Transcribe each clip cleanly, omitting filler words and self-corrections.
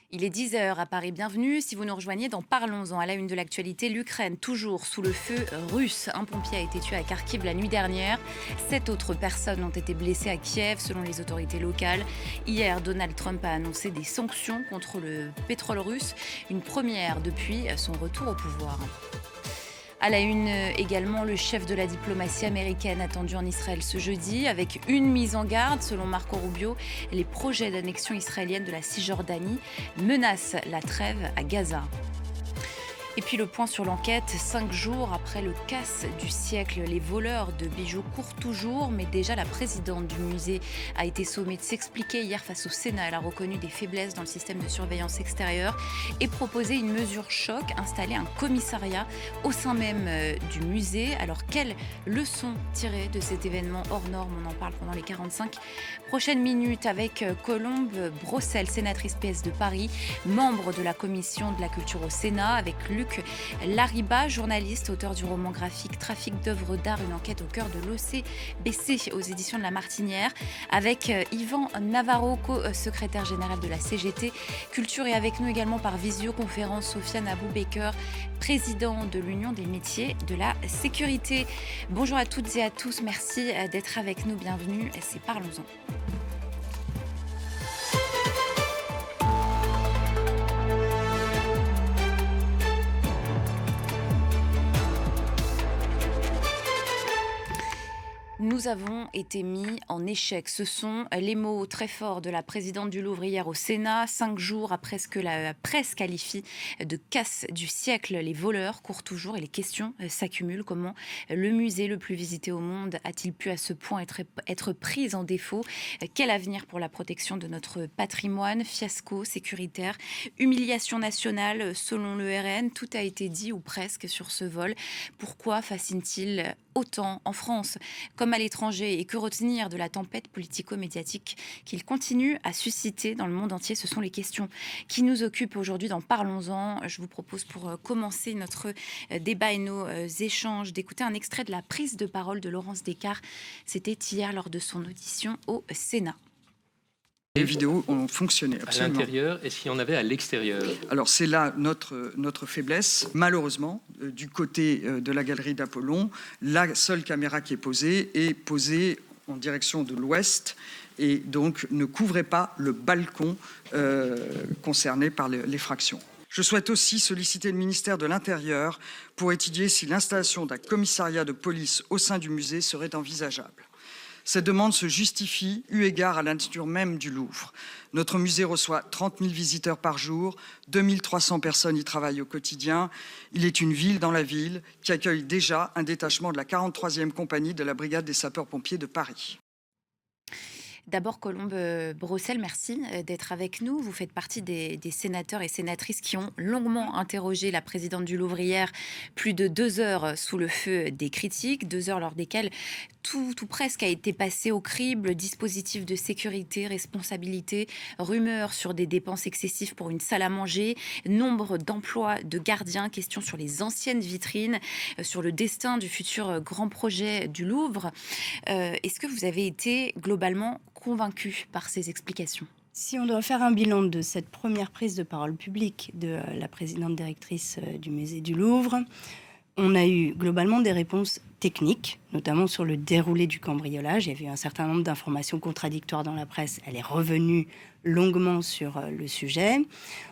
Il est 10 heures à Paris, bienvenue. Si vous nous rejoignez dans Parlons-en, à la une de l'actualité, l'Ukraine toujours sous le feu russe. Un pompier a été tué à Kharkiv la nuit dernière. 7 autres personnes ont été blessées à Kiev selon les autorités locales. Hier, Donald Trump a annoncé des sanctions contre le pétrole russe, une première depuis son retour au pouvoir. À la une également, le chef de la diplomatie américaine attendu en Israël ce jeudi, avec une mise en garde. Selon Marco Rubio, les projets d'annexion israélienne de la Cisjordanie menacent la trêve à Gaza. Et puis le point sur l'enquête, 5 jours après le casse du siècle, les voleurs de bijoux courent toujours, mais déjà la présidente du musée a été sommée de s'expliquer hier face au Sénat. Elle a reconnu des faiblesses dans le système de surveillance extérieure et proposé une mesure choc, installer un commissariat au sein même du musée. Alors quelles leçons tirer de cet événement hors norme? On en parle pendant les 45 prochaines minutes avec Colombe Brossel, sénatrice PS de Paris, membre de la commission de la culture au Sénat, avec Luc Lariba, journaliste, auteur du roman graphique Trafic d'œuvres d'art, une enquête au cœur de l'OCBC aux éditions de La Martinière, avec Yvan Navarro, co-secrétaire général de la CGT Culture, et avec nous également par visioconférence Sofiane Aboubaker, président de l'Union des métiers de la sécurité. Bonjour à toutes et à tous, merci d'être avec nous, bienvenue, c'est Parlons-en. Nous avons été mis en échec. Ce sont les mots très forts de la présidente du Louvre hier au Sénat. 5 jours après ce que la presse qualifie de casse du siècle, les voleurs courent toujours et les questions s'accumulent. Comment le musée le plus visité au monde a-t-il pu à ce point être pris en défaut? Quel avenir pour la protection de notre patrimoine? Fiasco sécuritaire, humiliation nationale selon le RN. Tout a été dit ou presque sur ce vol. Pourquoi fascine-t-il autant en France comme à l'étranger, et que retenir de la tempête politico-médiatique qu'il continue à susciter dans le monde entier? Ce sont les questions qui nous occupent aujourd'hui dans Parlons-en. Je vous propose pour commencer notre débat et nos échanges d'écouter un extrait de la prise de parole de Laurence Descartes. C'était hier lors de son audition au Sénat. Les vidéos ont fonctionné, absolument. À l'intérieur, est-ce qu'il y en avait à l'extérieur? Alors c'est là notre faiblesse. Malheureusement, du côté de la galerie d'Apollon, la seule caméra qui est posée en direction de l'ouest et donc ne couvrait pas le balcon concerné par l'effraction. Je souhaite aussi solliciter le ministère de l'Intérieur pour étudier si l'installation d'un commissariat de police au sein du musée serait envisageable. Cette demande se justifie eu égard à la nature même du Louvre. Notre musée reçoit 30 000 visiteurs par jour, 2300 personnes y travaillent au quotidien. Il est une ville dans la ville qui accueille déjà un détachement de la 43e compagnie de la brigade des sapeurs-pompiers de Paris. D'abord, Colombe Brossel, merci d'être avec nous. Vous faites partie des sénateurs et sénatrices qui ont longuement interrogé la présidente du Louvre hier, plus de 2 heures sous le feu des critiques, 2 heures lors desquelles tout presque a été passé au crible: dispositifs de sécurité, responsabilité, rumeurs sur des dépenses excessives pour une salle à manger, nombre d'emplois de gardiens, questions sur les anciennes vitrines, sur le destin du futur grand projet du Louvre. Est-ce que vous avez été globalement convaincu par ces explications? Si on doit faire un bilan de cette première prise de parole publique de la présidente directrice du musée du Louvre, on a eu globalement des réponses techniques, notamment sur le déroulé du cambriolage. Il y avait eu un certain nombre d'informations contradictoires dans la presse. Elle est revenue longuement sur le sujet.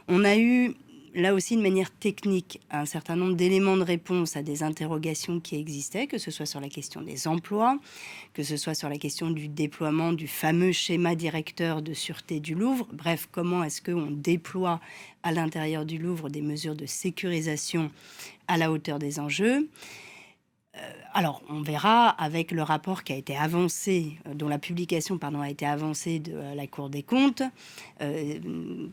On a eu là aussi, de manière technique, un certain nombre d'éléments de réponse à des interrogations qui existaient, que ce soit sur la question des emplois, que ce soit sur la question du déploiement du fameux schéma directeur de sûreté du Louvre. Bref, comment est-ce qu'on déploie à l'intérieur du Louvre des mesures de sécurisation à la hauteur des enjeux. Alors, on verra avec le rapport qui a été avancé, dont la publication a été avancée de la Cour des comptes,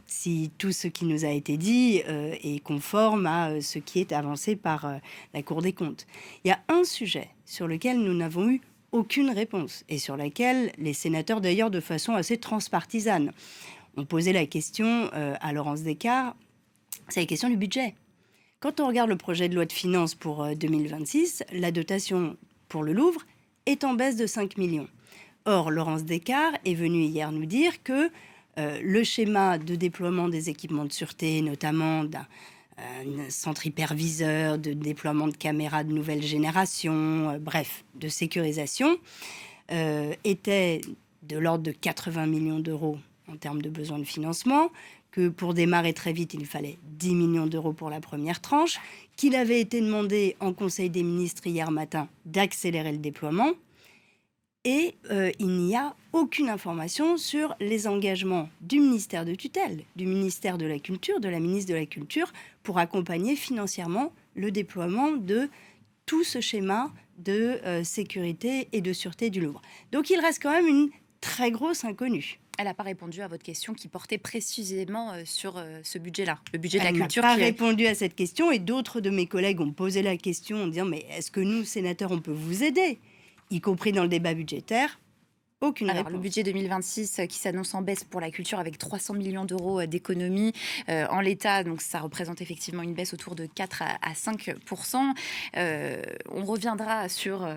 si tout ce qui nous a été dit est conforme à ce qui est avancé par la Cour des comptes. Il y a un sujet sur lequel nous n'avons eu aucune réponse et sur lequel les sénateurs, d'ailleurs de façon assez transpartisane, ont posé la question à Laurence Descartes, c'est la question du budget. Quand on regarde le projet de loi de finances pour 2026, la dotation pour le Louvre est en baisse de 5 millions. Or, Laurence Descartes est venue hier nous dire que le schéma de déploiement des équipements de sûreté, notamment d'un centre hyperviseur, de déploiement de caméras de nouvelle génération, bref, de sécurisation, était de l'ordre de 80 millions d'euros en termes de besoins de financement, que pour démarrer très vite, il fallait 10 millions d'euros pour la première tranche, qu'il avait été demandé en Conseil des ministres hier matin d'accélérer le déploiement. Et il n'y a aucune information sur les engagements du ministère de tutelle, du ministère de la Culture, de la ministre de la Culture, pour accompagner financièrement le déploiement de tout ce schéma de sécurité et de sûreté du Louvre. Donc il reste quand même une très grosse inconnue. Elle n'a pas répondu à votre question qui portait précisément sur ce budget-là, le budget de la Elle culture. n'a pas répondu à cette question et d'autres de mes collègues ont posé la question en disant « Mais est-ce que nous, sénateurs, on peut vous aider ?» y compris dans le débat budgétaire. Aucune réponse. Le budget 2026 qui s'annonce en baisse pour la culture avec 300 millions d'euros d'économies en l'état, donc ça représente effectivement une baisse autour de 4 à 5%. On reviendra sur...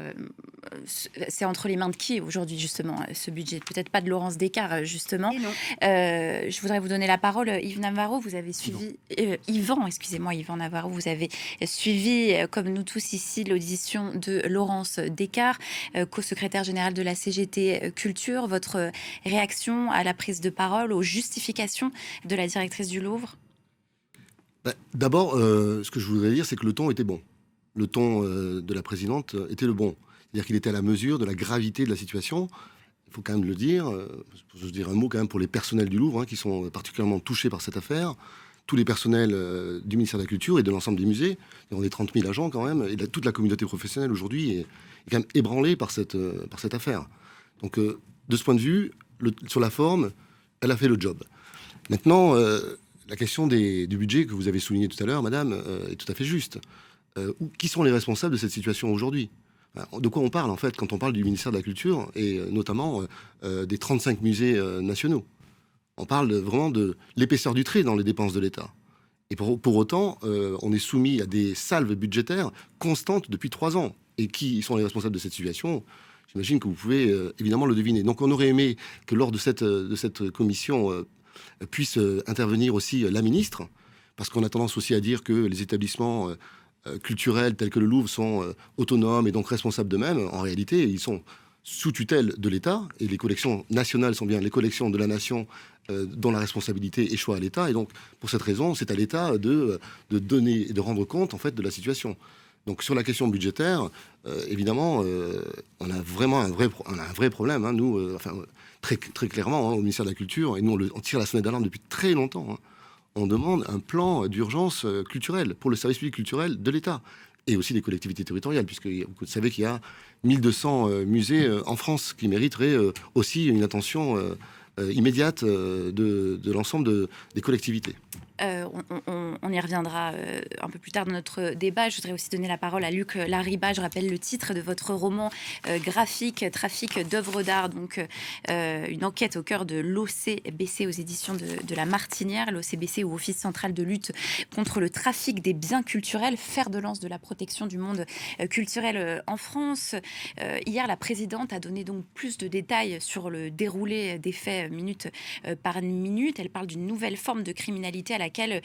c'est entre les mains de qui aujourd'hui justement ce budget? Peut-être pas de Laurence Descartes justement. Je voudrais vous donner la parole. Yves Navarro, vous avez suivi... Yvan Navarro, vous avez suivi comme nous tous ici l'audition de Laurence Descartes, co-secrétaire générale de la CGT Culture. Votre réaction à la prise de parole, aux justifications de la directrice du Louvre? D'abord, ce que je voudrais dire, c'est que le ton était bon. Le ton de la présidente était le bon. C'est-à-dire qu'il était à la mesure de la gravité de la situation. Il faut quand même le dire. Je veux dire un mot quand même pour les personnels du Louvre, qui sont particulièrement touchés par cette affaire. Tous les personnels du ministère de la Culture et de l'ensemble des musées. On est 30 000 agents quand même. Et toute la communauté professionnelle aujourd'hui est quand même ébranlée par cette affaire. Donc, de ce point de vue, sur la forme, elle a fait le job. Maintenant, la question du budget que vous avez souligné tout à l'heure, madame, est tout à fait juste. Qui sont les responsables de cette situation aujourd'hui? De quoi on parle, en fait, quand on parle du ministère de la Culture, et notamment des 35 musées nationaux? On parle vraiment de l'épaisseur du trait dans les dépenses de l'État. Et pour autant, on est soumis à des salves budgétaires constantes depuis 3 ans. Et qui sont les responsables de cette situation? J'imagine que vous pouvez évidemment le deviner. Donc on aurait aimé que lors de cette commission puisse intervenir aussi la ministre, parce qu'on a tendance aussi à dire que les établissements culturels tels que le Louvre sont autonomes et donc responsables d'eux-mêmes. En réalité, ils sont sous tutelle de l'État, et les collections nationales sont bien les collections de la nation dont la responsabilité échoit à l'État. Et donc, pour cette raison, c'est à l'État de donner et de rendre compte, en fait, de la situation. Donc, sur la question budgétaire, évidemment, on a vraiment un vrai problème, nous, très, très clairement, au ministère de la Culture, et nous, on tire la sonnette d'alarme depuis très longtemps. On demande un plan d'urgence culturelle pour le service public culturel de l'État et aussi des collectivités territoriales, puisque vous savez qu'il y a 1200 musées en France qui mériteraient aussi une attention immédiate de l'ensemble des collectivités. On y reviendra un peu plus tard dans notre débat. Je voudrais aussi donner la parole à Luc Lariba. Je rappelle le titre de votre roman graphique, Trafic d'œuvres d'art, donc une enquête au cœur de l'OCBC aux éditions de La Martinière. L'OCBC, ou Office central de lutte contre le trafic des biens culturels, fer de lance de la protection du monde culturel en France. Hier, la présidente a donné donc plus de détails sur le déroulé des faits minute par minute. Elle parle d'une nouvelle forme de criminalité à laquelle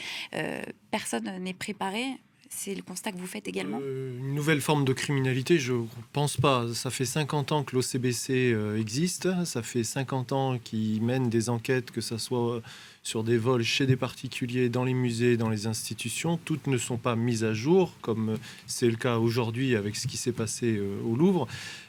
personne n'est préparé. C'est le constat que vous faites également? Une nouvelle forme de criminalité, je ne pense pas. Ça fait 50 ans que l'OCBC existe. Ça fait 50 ans qu'ils mènent des enquêtes, que ce soit sur des vols chez des particuliers, dans les musées, dans les institutions. Toutes ne sont pas mises à jour, comme c'est le cas aujourd'hui avec ce qui s'est passé au Louvre.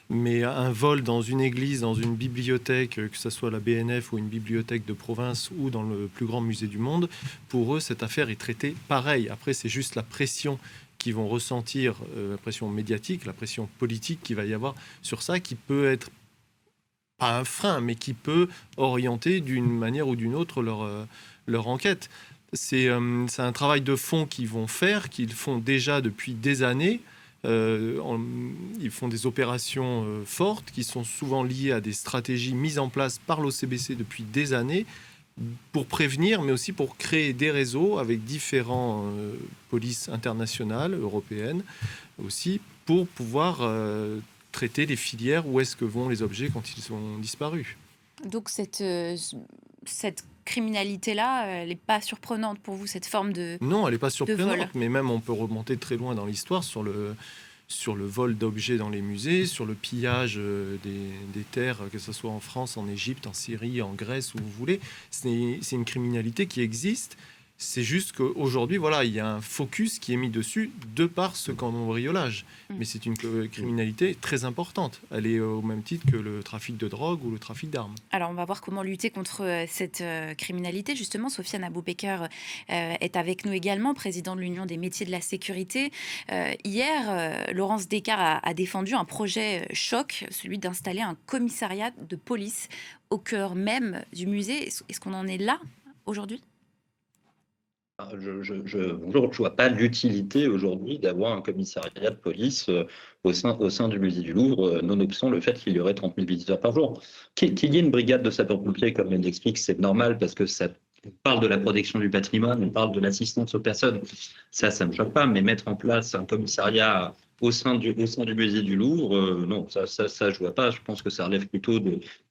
Mais un vol dans une église, dans une bibliothèque, que ce soit la BNF ou une bibliothèque de province ou dans le plus grand musée du monde, pour eux, cette affaire est traitée pareil. Après, c'est juste la pression qu'ils vont ressentir, la pression médiatique, la pression politique qu'il va y avoir sur ça, qui peut être pas un frein, mais qui peut orienter d'une manière ou d'une autre leur enquête. C'est un travail de fond qu'ils vont faire, qu'ils font déjà depuis des années. Ils font des opérations fortes qui sont souvent liées à des stratégies mises en place par l'OCBC depuis des années pour prévenir, mais aussi pour créer des réseaux avec différentes polices internationales, européennes aussi, pour pouvoir traiter les filières où est-ce que vont les objets quand ils sont disparus. Donc cette criminalité-là, elle n'est pas surprenante pour vous, cette forme de... Non, elle n'est pas vol. surprenante, mais même on peut remonter très loin dans l'histoire sur le vol d'objets dans les musées, sur le pillage des terres, que ce soit en France, en Égypte, en Syrie, en Grèce, où vous voulez. C'est une criminalité qui existe. C'est juste qu'aujourd'hui, voilà, il y a un focus qui est mis dessus de par ce cambriolage. Mais c'est une criminalité très importante. Elle est au même titre que le trafic de drogue ou le trafic d'armes. Alors, on va voir comment lutter contre cette criminalité. Justement, Sofiane Aboubaker est avec nous également, président de l'Union des métiers de la sécurité. Hier, Laurence Descartes a défendu un projet choc, celui d'installer un commissariat de police au cœur même du musée. Est-ce qu'on en est là aujourd'hui ? Je ne vois pas l'utilité aujourd'hui d'avoir un commissariat de police au sein du musée du Louvre, nonobstant le fait qu'il y aurait 30 000 visiteurs par jour. Qu'il y ait une brigade de sapeurs-pompiers, comme elle l'explique, c'est normal parce que ça parle de la protection du patrimoine, on parle de l'assistance aux personnes. Ça ne me choque pas, mais mettre en place un commissariat au sein du musée du Louvre, non, ça je vois pas. Je pense que ça relève plutôt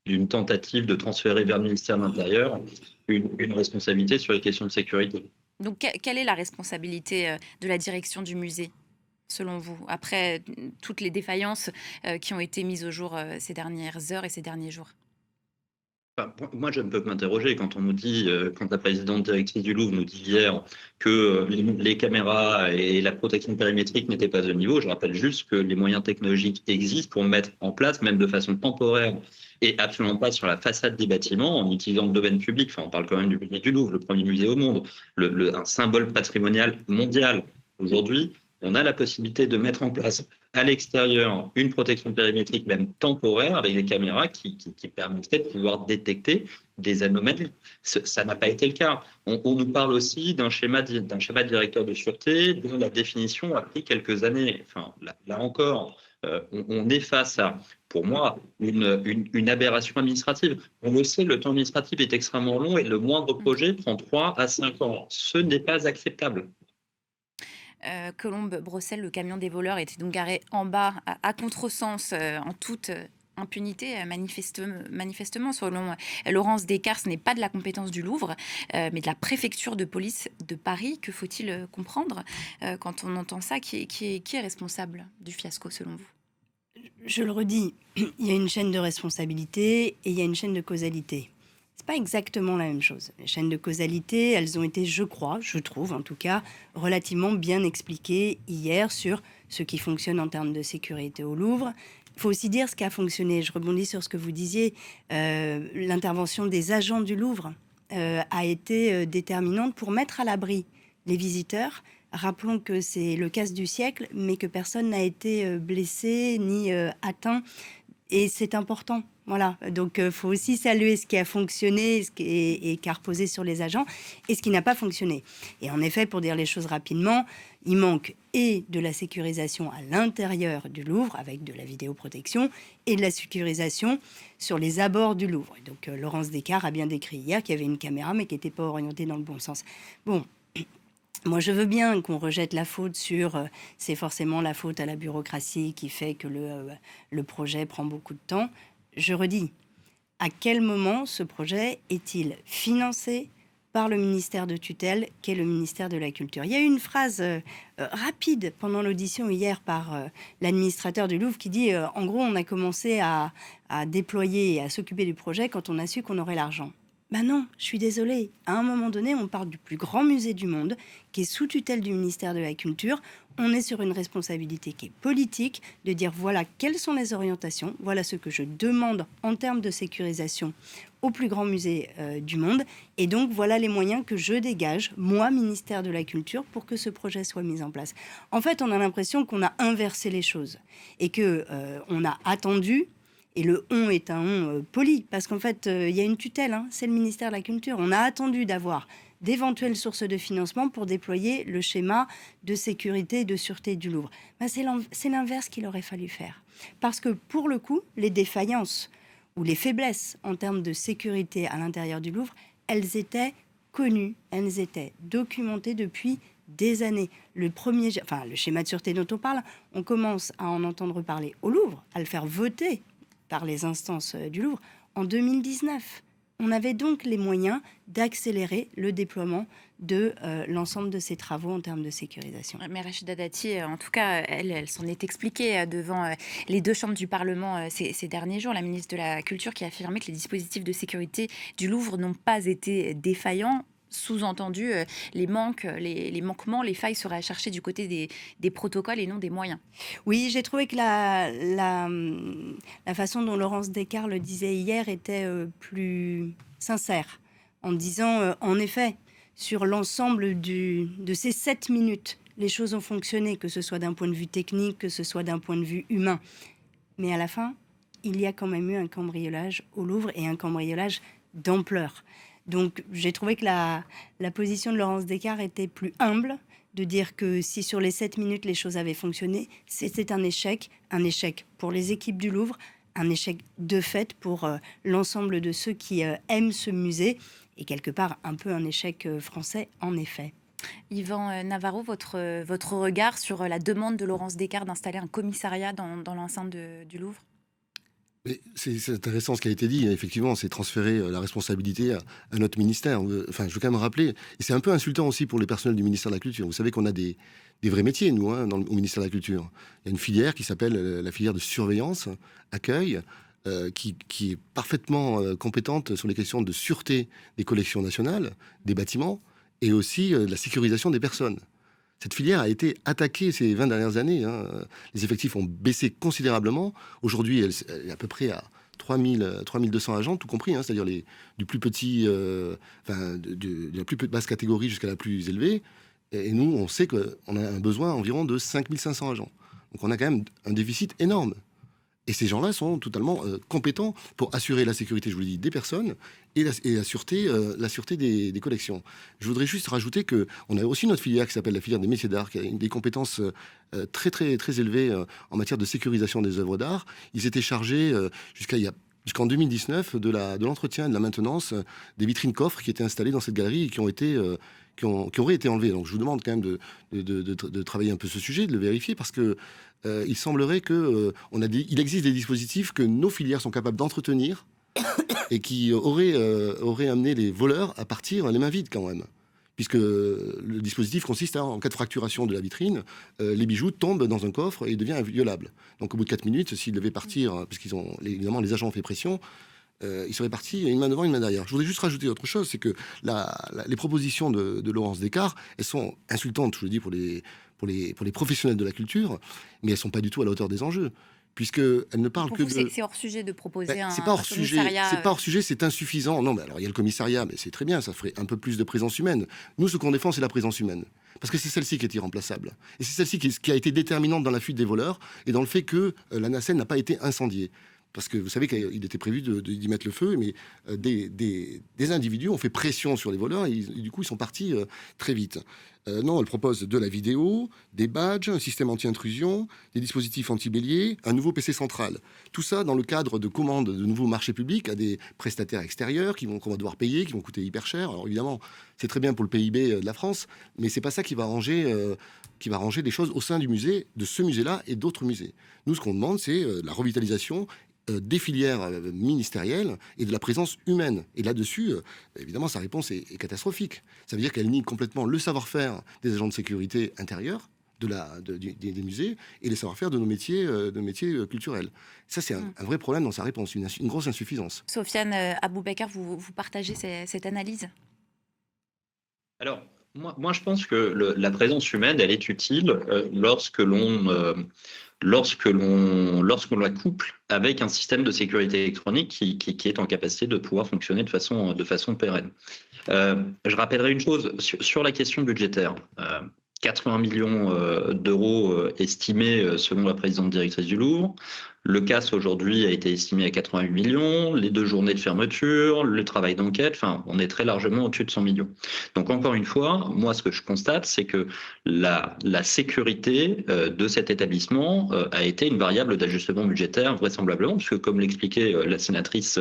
d'une tentative de transférer vers le ministère de l'Intérieur une responsabilité sur les questions de sécurité. Donc, quelle est la responsabilité de la direction du musée, selon vous, après toutes les défaillances qui ont été mises au jour ces dernières heures et ces derniers jours ? Enfin, moi, je ne peux que m'interroger quand on nous dit, quand la présidente directrice du Louvre nous dit hier que les caméras et la protection périmétrique n'étaient pas au niveau. Je rappelle juste que les moyens technologiques existent pour mettre en place, même de façon temporaire, et absolument pas sur la façade des bâtiments, en utilisant le domaine public. Enfin, on parle quand même du musée du Louvre, le premier musée au monde, un symbole patrimonial mondial. Aujourd'hui, on a la possibilité de mettre en place à l'extérieur une protection périmétrique, même temporaire, avec des caméras qui permettraient de pouvoir détecter des anomalies. Ça n'a pas été le cas. On nous parle aussi d'un schéma directeur de sûreté dont la définition a pris quelques années. Enfin, là encore, on est face à, pour moi, une aberration administrative. On le sait, le temps administratif est extrêmement long et le moindre projet prend 3 à 5 ans. Ce n'est pas acceptable. Colombe-Brossel, le camion des voleurs était donc garé en bas, à contresens, en toute impunité, manifestement. Selon Laurence Descartes, ce n'est pas de la compétence du Louvre, mais de la préfecture de police de Paris. Que faut-il comprendre quand on entend ça ? Qui est responsable du fiasco, selon vous ? Je le redis, il y a une chaîne de responsabilité et il y a une chaîne de causalité. C'est pas exactement la même chose. Les chaînes de causalité, elles ont été, je trouve en tout cas, relativement bien expliquées hier sur ce qui fonctionne en termes de sécurité au Louvre. Il faut aussi dire ce qui a fonctionné. Je rebondis sur ce que vous disiez. L'intervention des agents du Louvre a été déterminante pour mettre à l'abri les visiteurs. Rappelons que c'est le casse du siècle, mais que personne n'a été blessé ni atteint. Et c'est important. Voilà, donc il faut aussi saluer ce qui a fonctionné et qui a reposé sur les agents et ce qui n'a pas fonctionné. Et en effet, pour dire les choses rapidement, il manque et de la sécurisation à l'intérieur du Louvre avec de la vidéoprotection et de la sécurisation sur les abords du Louvre. Et donc Laurence Descartes a bien décrit hier qu'il y avait une caméra mais qui n'était pas orientée dans le bon sens. Bon. Moi, je veux bien qu'on rejette la faute sur... c'est forcément la faute à la bureaucratie qui fait que le projet prend beaucoup de temps. Je redis, à quel moment ce projet est-il financé par le ministère de tutelle, qu'est le ministère de la Culture ? Il y a eu une phrase rapide pendant l'audition hier par l'administrateur du Louvre qui dit en gros, on a commencé à déployer et à s'occuper du projet quand on a su qu'on aurait l'argent. Ben non, je suis désolée. À un moment donné, on parle du plus grand musée du monde, qui est sous tutelle du ministère de la Culture. On est sur une responsabilité qui est politique, de dire voilà quelles sont les orientations, voilà ce que je demande en termes de sécurisation au plus grand musée du monde. Et donc, voilà les moyens que je dégage, moi, ministère de la Culture, pour que ce projet soit mis en place. En fait, on a l'impression qu'on a inversé les choses et qu'on a attendu. Et le « on » est un « on » poli, parce qu'en fait, il y a une tutelle, c'est le ministère de la Culture. On a attendu d'avoir d'éventuelles sources de financement pour déployer le schéma de sécurité et de sûreté du Louvre. Ben, c'est l'inverse qu'il aurait fallu faire. Parce que, pour le coup, les défaillances ou les faiblesses en termes de sécurité à l'intérieur du Louvre, elles étaient connues, elles étaient documentées depuis des années. Le schéma de sûreté dont on parle, on commence à en entendre parler au Louvre, à le faire voter par les instances du Louvre en 2019. On avait donc les moyens d'accélérer le déploiement de l'ensemble de ces travaux en termes de sécurisation. Mais Rachida Dati, en tout cas, elle s'en est expliquée devant les deux chambres du Parlement ces derniers jours. La ministre de la Culture qui a affirmé que les dispositifs de sécurité du Louvre n'ont pas été défaillants. Sous-entendu, les manquements, les failles seraient à chercher du côté des protocoles et non des moyens. Oui, j'ai trouvé que la façon dont Laurence Descartes le disait hier était plus sincère, en disant, en effet, sur l'ensemble de ces 7 minutes, les choses ont fonctionné, que ce soit d'un point de vue technique, que ce soit d'un point de vue humain. Mais à la fin, il y a quand même eu un cambriolage au Louvre et un cambriolage d'ampleur. Donc j'ai trouvé que la position de Laurence Descartes était plus humble, de dire que si sur les 7 minutes les choses avaient fonctionné, c'était un échec pour les équipes du Louvre, un échec de fait pour l'ensemble de ceux qui aiment ce musée, et quelque part un peu un échec français en effet. Yvan Navarro, votre regard sur la demande de Laurence Descartes d'installer un commissariat dans l'enceinte du Louvre? Mais c'est intéressant ce qui a été dit. Effectivement, c'est transférer la responsabilité à notre ministère. Enfin, je veux quand même rappeler, et c'est un peu insultant aussi pour les personnels du ministère de la Culture. Vous savez qu'on a des vrais métiers, nous, au ministère de la Culture. Il y a une filière qui s'appelle la filière de surveillance, accueil, qui est parfaitement compétente sur les questions de sûreté des collections nationales, des bâtiments, et aussi de la sécurisation des personnes. Cette filière a été attaquée ces 20 dernières années. Les effectifs ont baissé considérablement. Aujourd'hui, elle est à peu près à 3200 agents, tout compris, c'est-à-dire du plus petit, de la plus basse catégorie jusqu'à la plus élevée. Et nous, on sait qu'on a un besoin environ de 5500 agents. Donc on a quand même un déficit énorme. Et ces gens-là sont totalement compétents pour assurer la sécurité, je vous l'ai dit, des personnes et la sûreté des collections. Je voudrais juste rajouter qu'on a aussi notre filière qui s'appelle la filière des métiers d'art, qui a des compétences très, très, très élevées en matière de sécurisation des œuvres d'art. Ils étaient chargés jusqu'en 2019 de l'entretien et de la maintenance des vitrines coffres qui étaient installées dans cette galerie et qui auraient été enlevées. Donc je vous demande quand même de travailler un peu ce sujet, de le vérifier, parce que il semblerait il existe des dispositifs que nos filières sont capables d'entretenir et qui auraient amené les voleurs à partir les mains vides quand même. Puisque le dispositif consiste en cas de fracturation de la vitrine, les bijoux tombent dans un coffre et il devient inviolable. Donc au bout de 4 minutes, s'ils devaient partir, évidemment les agents ont fait pression, ils seraient partis une main devant, une main derrière. Je voudrais juste rajouter autre chose, c'est que les propositions de Laurence Descartes, elles sont insultantes, je le dis, pour les professionnels de la culture, mais elles ne sont pas du tout à la hauteur des enjeux. Puisqu'elle ne parle que de... C'est hors sujet de proposer un c'est pas hors commissariat. C'est pas hors sujet, c'est insuffisant. Non, mais alors il y a le commissariat, mais c'est très bien, ça ferait un peu plus de présence humaine. Nous, ce qu'on défend, c'est la présence humaine. Parce que c'est celle-ci qui est irremplaçable. Et c'est celle-ci qui a été déterminante dans la fuite des voleurs et dans le fait que la nacelle n'a pas été incendiée. Parce que vous savez qu'il était prévu d'y mettre le feu, mais des individus ont fait pression sur les voleurs et du coup, ils sont partis très vite. Non, elle propose de la vidéo, des badges, un système anti-intrusion, des dispositifs anti-bélier, un nouveau PC central. Tout ça dans le cadre de commandes de nouveaux marchés publics à des prestataires extérieurs qu'on va devoir payer, qui vont coûter hyper cher. Alors évidemment, c'est très bien pour le PIB de la France, mais c'est pas ça qui va arranger les choses au sein du musée, de ce musée-là et d'autres musées. Nous, ce qu'on demande, c'est la revitalisation des filières ministérielles et de la présence humaine. Et là-dessus, évidemment, sa réponse est catastrophique. Ça veut dire qu'elle nie complètement le savoir-faire des agents de sécurité intérieure des musées et les savoir-faire de nos métiers culturels. Ça, c'est un vrai problème dans sa réponse, une grosse insuffisance. Sofiane Aboubakar, vous partagez cette analyse? Alors, moi, je pense que la présence humaine, elle est utile lorsque l'on la couple avec un système de sécurité électronique qui est en capacité de pouvoir fonctionner de façon pérenne. Je rappellerai une chose sur la question budgétaire. 80 millions d'euros estimés selon la présidente directrice du Louvre. Le CAS aujourd'hui a été estimé à 88 millions, les 2 journées de fermeture, le travail d'enquête, enfin, on est très largement au-dessus de 100 millions. Donc encore une fois, moi ce que je constate, c'est que la sécurité de cet établissement a été une variable d'ajustement budgétaire vraisemblablement, puisque comme l'expliquait la sénatrice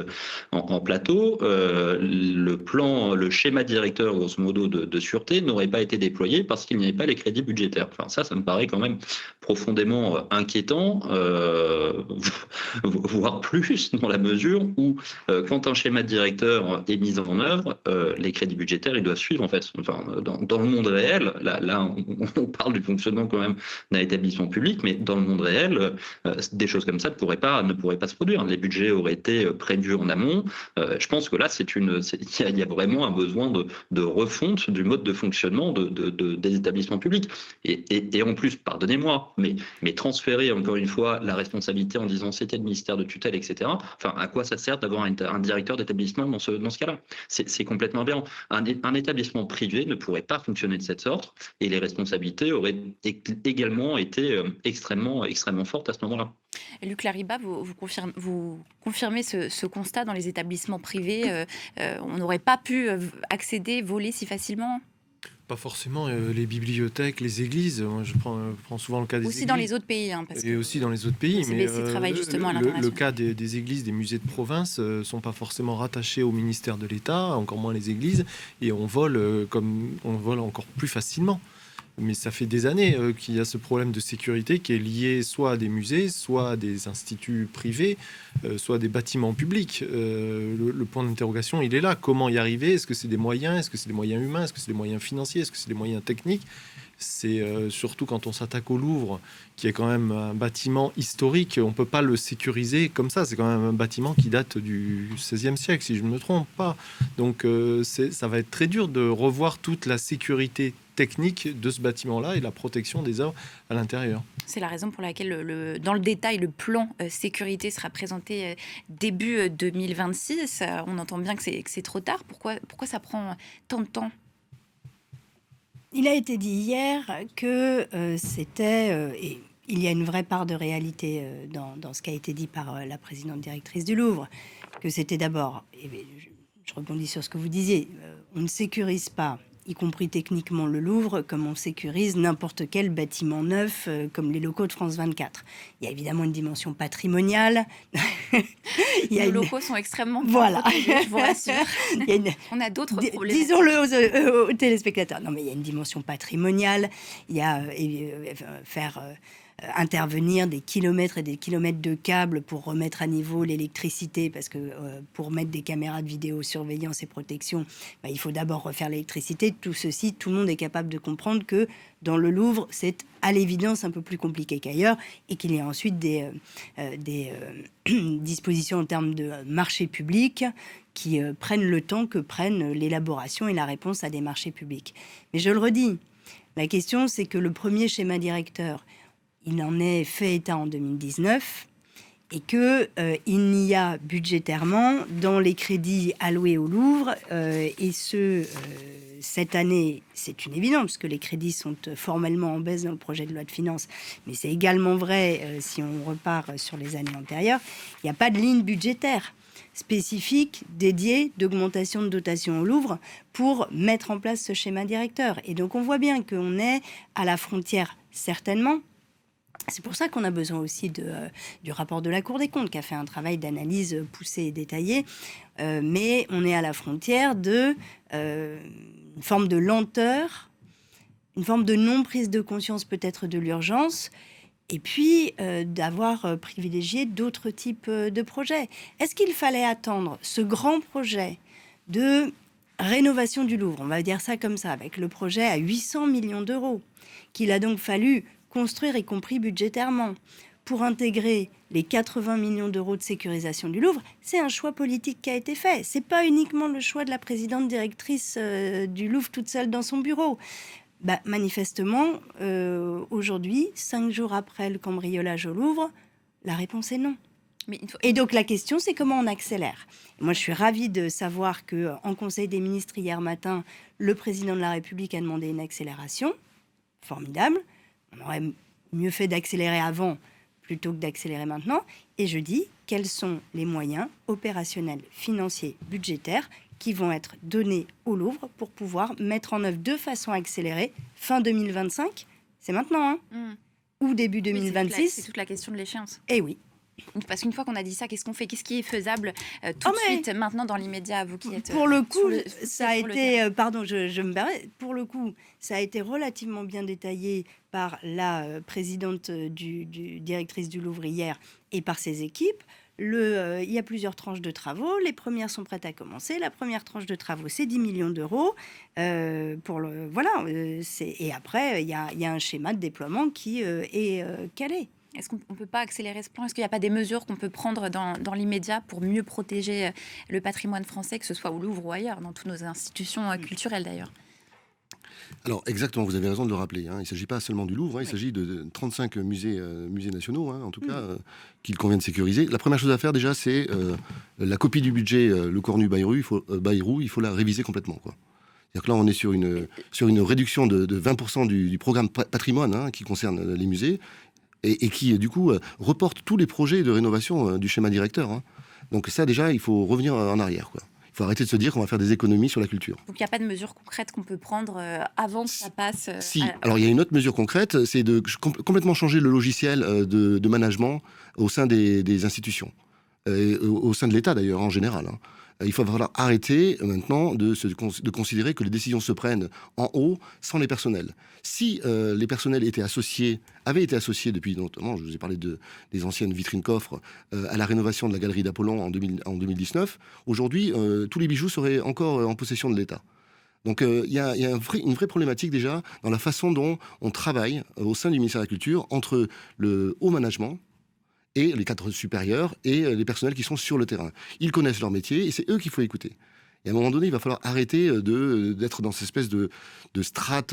en plateau, le schéma directeur grosso modo de sûreté n'aurait pas été déployé parce qu'il n'y avait pas les crédits budgétaires. Enfin ça me paraît quand même profondément inquiétant. voire plus, dans la mesure où quand un schéma de directeur est mis en œuvre, les crédits budgétaires, ils doivent suivre en fait. Enfin, dans le monde réel, là on parle du fonctionnement quand même d'un établissement public, mais dans le monde réel, des choses comme ça ne pourraient pas se produire. Les budgets auraient été prévus en amont. Je pense que là, il y a vraiment un besoin de refonte du mode de fonctionnement des établissements publics. Et en plus, pardonnez-moi, mais transférer encore une fois la responsabilité en disant c'était le ministère de tutelle, etc. Enfin, à quoi ça sert d'avoir un directeur d'établissement dans ce cas-là? C'est complètement aberrant. Un établissement privé ne pourrait pas fonctionner de cette sorte et les responsabilités auraient également été extrêmement fortes à ce moment-là. Luc Lariba, vous confirmez ce constat dans les établissements privés. On n'aurait pas pu accéder, voler si facilement? Pas forcément. Les bibliothèques, les églises. Moi, je prends souvent le cas des églises. Aussi dans les autres pays. Et aussi dans les autres pays. Mais travaille justement à l'international. Le cas des églises, des musées de province ne sont pas forcément rattachés au ministère de l'État, encore moins les églises. Et on vole encore plus facilement. Mais ça fait des années qu'il y a ce problème de sécurité qui est lié soit à des musées, soit à des instituts privés, soit à des bâtiments publics. Le point d'interrogation, il est là. Comment y arriver? Est-ce que c'est des moyens? Est-ce que c'est des moyens humains? Est-ce que c'est des moyens financiers? Est-ce que c'est des moyens techniques? C'est surtout quand on s'attaque au Louvre, qui est quand même un bâtiment historique, on ne peut pas le sécuriser comme ça. C'est quand même un bâtiment qui date du XVIe siècle, si je ne me trompe pas. Donc ça va être très dur de revoir toute la sécurité technique de ce bâtiment-là et la protection des œuvres à l'intérieur. C'est la raison pour laquelle, dans le détail, le plan sécurité sera présenté début 2026. On entend bien que c'est trop tard. Pourquoi ça prend tant de temps? Il a été dit hier que c'était... et il y a une vraie part de réalité dans ce qui a été dit par la présidente directrice du Louvre, que c'était d'abord, et je rebondis sur ce que vous disiez, on ne sécurise pas, y compris techniquement le Louvre, comme on sécurise n'importe quel bâtiment neuf, comme les locaux de France 24. Il y a évidemment une dimension patrimoniale. Nos locaux sont extrêmement voilà. protégés, je vous rassure. On a d'autres problèmes. Disons-le aux téléspectateurs. Non, mais il y a une dimension patrimoniale. Il y a faire intervenir des kilomètres et des kilomètres de câbles pour remettre à niveau l'électricité, parce que pour mettre des caméras de vidéosurveillance et protection, il faut d'abord refaire l'électricité. Tout ceci, tout le monde est capable de comprendre que dans le Louvre, c'est à l'évidence un peu plus compliqué qu'ailleurs, et qu'il y a ensuite des dispositions en termes de marché public qui prennent le temps que prennent l'élaboration et la réponse à des marchés publics. Mais je le redis, la question, c'est que le premier schéma directeur, il en est fait état en 2019 et qu'il n'y a budgétairement dans les crédits alloués au Louvre, cette année, c'est une évidence, parce que les crédits sont formellement en baisse dans le projet de loi de finances, mais c'est également vrai si on repart sur les années antérieures, il n'y a pas de ligne budgétaire spécifique dédiée d'augmentation de dotation au Louvre pour mettre en place ce schéma directeur. Et donc on voit bien qu'on est à la frontière, certainement. C'est pour ça qu'on a besoin aussi du rapport de la Cour des comptes, qui a fait un travail d'analyse poussé et détaillé. Mais on est à la frontière d'une forme de lenteur, une forme de non-prise de conscience peut-être de l'urgence, et puis d'avoir privilégié d'autres types de projets. Est-ce qu'il fallait attendre ce grand projet de rénovation du Louvre, on va dire ça comme ça, avec le projet à 800 millions d'euros, qu'il a donc fallu construire, y compris budgétairement, pour intégrer les 80 millions d'euros de sécurisation du Louvre? C'est un choix politique qui a été fait. C'est pas uniquement le choix de la présidente directrice du Louvre toute seule dans son bureau. Manifestement, aujourd'hui, 5 jours après le cambriolage au Louvre, la réponse est non. Et donc la question, c'est comment on accélère. Moi, je suis ravie de savoir qu'en Conseil des ministres hier matin, le président de la République a demandé une accélération. Formidable. On aurait mieux fait d'accélérer avant plutôt que d'accélérer maintenant. Et je dis, quels sont les moyens opérationnels, financiers, budgétaires qui vont être donnés au Louvre pour pouvoir mettre en œuvre de façon accélérée, fin 2025, c'est maintenant, ou début 2026. C'est toute la question de l'échéance. Eh oui. Parce qu'une fois qu'on a dit ça, qu'est-ce qu'on fait? Qu'est-ce qui est faisable tout de suite, maintenant, dans l'immédiat, vous qui êtes Pour le coup, ça a sur le été, pardon, je me permets, pour le coup, ça a été relativement bien détaillé par la présidente directrice du Louvre hier et par ses équipes. Il y a plusieurs tranches de travaux. Les premières sont prêtes à commencer. La première tranche de travaux, c'est 10 millions d'euros. Et après, il y a un schéma de déploiement qui est calé. Est-ce qu'on ne peut pas accélérer ce plan? Est-ce qu'il n'y a pas des mesures qu'on peut prendre dans l'immédiat pour mieux protéger le patrimoine français, que ce soit au Louvre ou ailleurs, dans toutes nos institutions culturelles d'ailleurs? Alors exactement, vous avez raison de le rappeler. Il ne s'agit pas seulement du Louvre, il s'agit de 35 musées nationaux, en tout cas, qu'il convient de sécuriser. La première chose à faire déjà, c'est la copie du budget Le Cornu-Bayrou, il faut la réviser complètement, quoi. C'est-à-dire que là, on est sur une réduction de 20% du programme patrimoine qui concerne les musées et qui, du coup, reporte tous les projets de rénovation du schéma directeur. Donc ça, déjà, il faut revenir en arrière, quoi. Il faut arrêter de se dire qu'on va faire des économies sur la culture. Donc il n'y a pas de mesures concrètes qu'on peut prendre avant que ça passe Si, alors il y a une autre mesure concrète, c'est de complètement changer le logiciel de management au sein des institutions, au sein de l'État d'ailleurs en général. Il va falloir arrêter maintenant de considérer que les décisions se prennent en haut sans les personnels. Si les personnels avaient été associés depuis, notamment, je vous ai parlé des anciennes vitrines coffres, à la rénovation de la galerie d'Apollon en 2019, aujourd'hui, tous les bijoux seraient encore en possession de l'État. Donc il y a une vraie problématique déjà dans la façon dont on travaille au sein du ministère de la Culture entre le haut management et les cadres supérieurs et les personnels qui sont sur le terrain. Ils connaissent leur métier et c'est eux qu'il faut écouter. Et à un moment donné, il va falloir arrêter d'être dans cette espèce de strate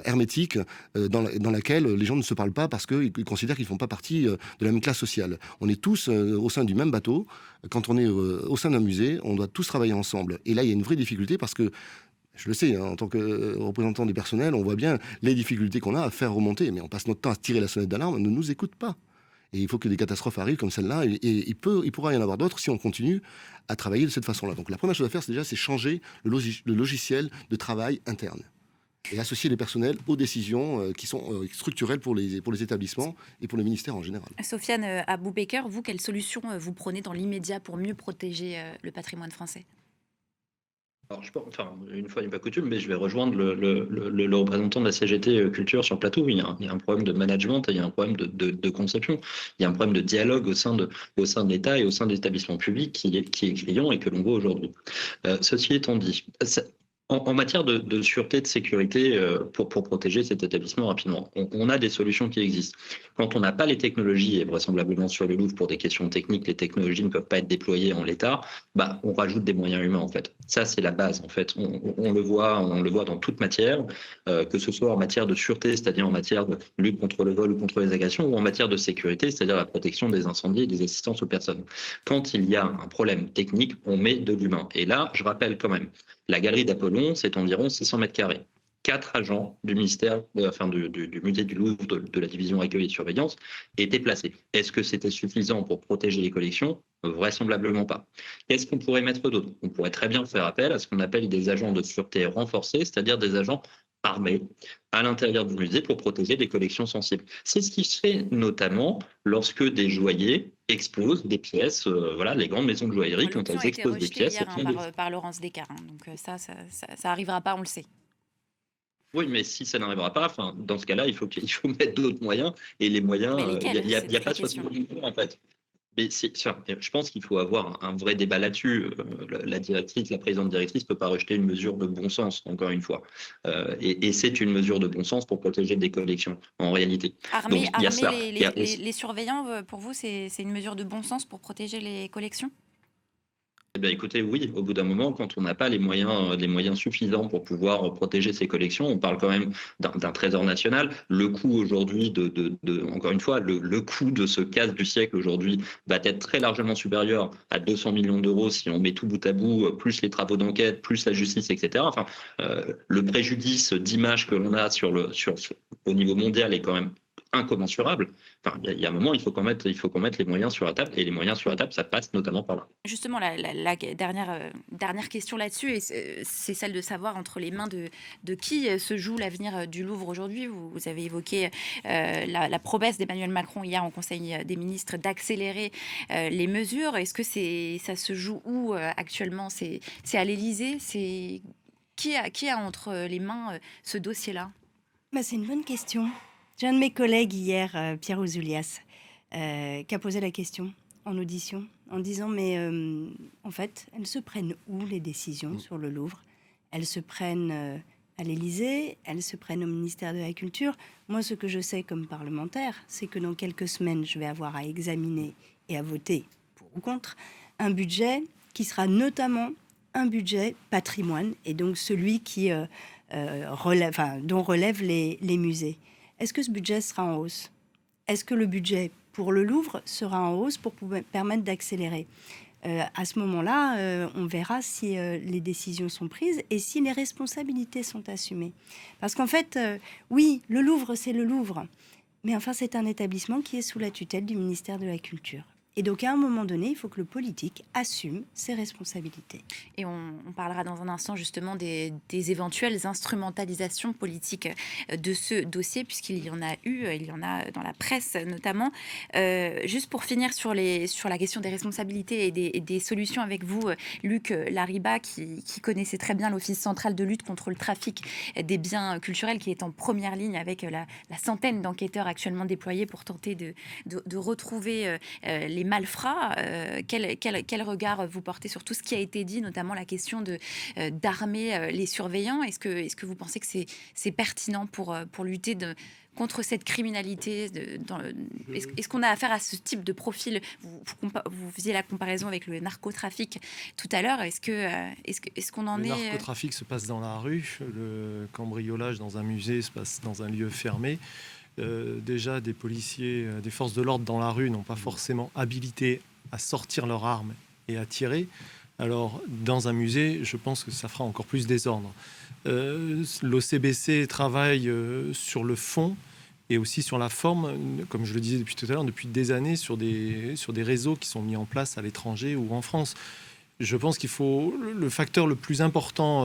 hermétique dans laquelle les gens ne se parlent pas parce qu'ils considèrent qu'ils ne font pas partie de la même classe sociale. On est tous au sein du même bateau. Quand on est au sein d'un musée, on doit tous travailler ensemble. Et là, il y a une vraie difficulté parce que je le sais, en tant que représentant des personnels, on voit bien les difficultés qu'on a à faire remonter. Mais on passe notre temps à tirer la sonnette d'alarme, on ne nous écoute pas. Et il faut que des catastrophes arrivent comme celle-là. Et il pourra y en avoir d'autres si on continue à travailler de cette façon-là. Donc la première chose à faire, c'est changer le logiciel de travail interne. Et associer les personnels aux décisions qui sont structurelles pour les établissements et pour le ministère en général. Sofiane Aboubaker, vous, quelle solution vous prenez dans l'immédiat pour mieux protéger le patrimoine français? Alors, une fois n'est pas coutume, mais je vais rejoindre le représentant de la CGT Culture sur le plateau. Il y a un problème de management, il y a un problème de conception, il y a un problème de dialogue au sein de l'État et au sein des établissements publics qui est criant et que l'on voit aujourd'hui. Ceci étant dit, en matière de sûreté, de sécurité, pour protéger cet établissement rapidement, on a des solutions qui existent. Quand on n'a pas les technologies, et vraisemblablement sur le Louvre, pour des questions techniques, les technologies ne peuvent pas être déployées en l'état, on rajoute des moyens humains, en fait. Ça, c'est la base, en fait. On le voit dans toute matière, que ce soit en matière de sûreté, c'est-à-dire en matière de lutte contre le vol ou contre les agressions, ou en matière de sécurité, c'est-à-dire la protection des incendies et des assistances aux personnes. Quand il y a un problème technique, on met de l'humain. Et là, je rappelle quand même, la galerie d'Apollon, c'est environ 600 mètres carrés. 4 agents du ministère, du musée du Louvre, de la division accueil et surveillance, étaient placés. Est-ce que c'était suffisant pour protéger les collections? Vraisemblablement pas. Qu'est-ce qu'on pourrait mettre d'autre? On pourrait très bien faire appel à ce qu'on appelle des agents de sûreté renforcés, c'est-à-dire des agents armés à l'intérieur du musée pour protéger des collections sensibles. C'est ce qui se fait notamment lorsque des joailliers explosent des pièces, les grandes maisons de joaillerie, quand elles explosent des pièces. Hier, par Laurence Descartes, donc ça arrivera pas, on le sait. Oui, mais si ça n'arrivera pas, dans ce cas-là, il faut mettre d'autres moyens, et les moyens, il n'y a pas 60 millions en fait. Mais je pense qu'il faut avoir un vrai débat là-dessus. La présidente directrice ne peut pas rejeter une mesure de bon sens, encore une fois. Et c'est une mesure de bon sens pour protéger des collections, en réalité. Armer les surveillants, pour vous, c'est une mesure de bon sens pour protéger les collections? Eh bien, écoutez, oui, au bout d'un moment, quand on n'a pas les moyens suffisants pour pouvoir protéger ces collections, on parle quand même d'un trésor national. Le coût aujourd'hui encore une fois, le coût de ce casse du siècle aujourd'hui va être très largement supérieur à 200 millions d'euros si on met tout bout à bout, plus les travaux d'enquête, plus la justice, etc. Le préjudice d'image que l'on a au niveau mondial est quand même incommensurable. Enfin, il y a un moment, il faut qu'on mette les moyens sur la table, et les moyens sur la table, ça passe notamment par là. Justement, la dernière question là-dessus, et c'est celle de savoir entre les mains de qui se joue l'avenir du Louvre aujourd'hui. Vous avez évoqué la promesse d'Emmanuel Macron hier en Conseil des ministres d'accélérer les mesures. Est-ce que ça se joue où actuellement? C'est à l'Élysée? Qui a entre les mains ce dossier-là? C'est une bonne question. J'ai un de mes collègues hier, Pierre Ouzoulias, qui a posé la question en audition, en disant mais en fait, elles se prennent où les décisions sur le Louvre? Elles se prennent à l'Élysée, elles se prennent au ministère de la Culture. Moi, ce que je sais comme parlementaire, c'est que dans quelques semaines, je vais avoir à examiner et à voter pour ou contre un budget qui sera notamment un budget patrimoine, et donc celui qui dont relèvent les musées. Est-ce que ce budget sera en hausse? Est-ce que le budget pour le Louvre sera en hausse pour permettre d'accélérer? À ce moment-là, on verra si les décisions sont prises et si les responsabilités sont assumées. Parce qu'en fait, oui, le Louvre, c'est le Louvre. Mais enfin, c'est un établissement qui est sous la tutelle du ministère de la Culture. Et donc, à un moment donné, il faut que le politique assume ses responsabilités. Et on parlera dans un instant justement des éventuelles instrumentalisations politiques de ce dossier, puisqu'il y en a eu, il y en a dans la presse notamment. Juste pour finir sur la question des responsabilités et des solutions avec vous, Luc Lariba, qui connaissait très bien l'Office central de lutte contre le trafic des biens culturels, qui est en première ligne avec la centaine d'enquêteurs actuellement déployés pour tenter de retrouver les malfrats. Quel regard vous portez sur tout ce qui a été dit, notamment la question d'armer les surveillants? Est-ce que vous pensez que c'est pertinent pour lutter contre cette criminalité? Est-ce qu'on a affaire à ce type de profil? Vous faisiez la comparaison avec le narcotrafic tout à l'heure. Est-ce qu'on en est... Le narcotrafic se passe dans la rue. Le cambriolage dans un musée se passe dans un lieu fermé. Déjà, des policiers, des forces de l'ordre dans la rue n'ont pas forcément habilité à sortir leurs armes et à tirer. Alors, dans un musée, je pense que ça fera encore plus désordre. L'OCBC travaille sur le fond et aussi sur la forme, comme je le disais depuis tout à l'heure, depuis des années, sur des réseaux qui sont mis en place à l'étranger ou en France. Je pense qu'il faut... Le facteur le plus important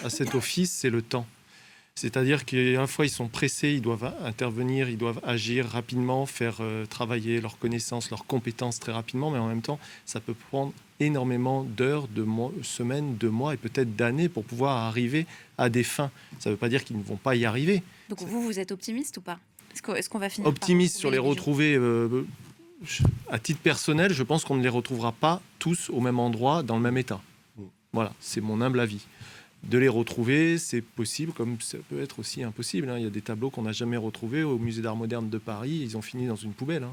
à cet office, c'est le temps. C'est-à-dire qu'à la fois, ils sont pressés, ils doivent intervenir, ils doivent agir rapidement, faire travailler leurs connaissances, leurs compétences très rapidement, mais en même temps, ça peut prendre énormément d'heures, de semaines, de mois et peut-être d'années pour pouvoir arriver à des fins. Ça ne veut pas dire qu'ils ne vont pas y arriver. Donc vous êtes optimiste ou pas? Est-ce qu'on va finir optimiste sur les retrouver à titre personnel, je pense qu'on ne les retrouvera pas tous au même endroit, dans le même état. Voilà, c'est mon humble avis. De les retrouver, c'est possible, comme ça peut être aussi impossible. Il y a des tableaux qu'on n'a jamais retrouvés au Musée d'Art moderne de Paris. Ils ont fini dans une poubelle.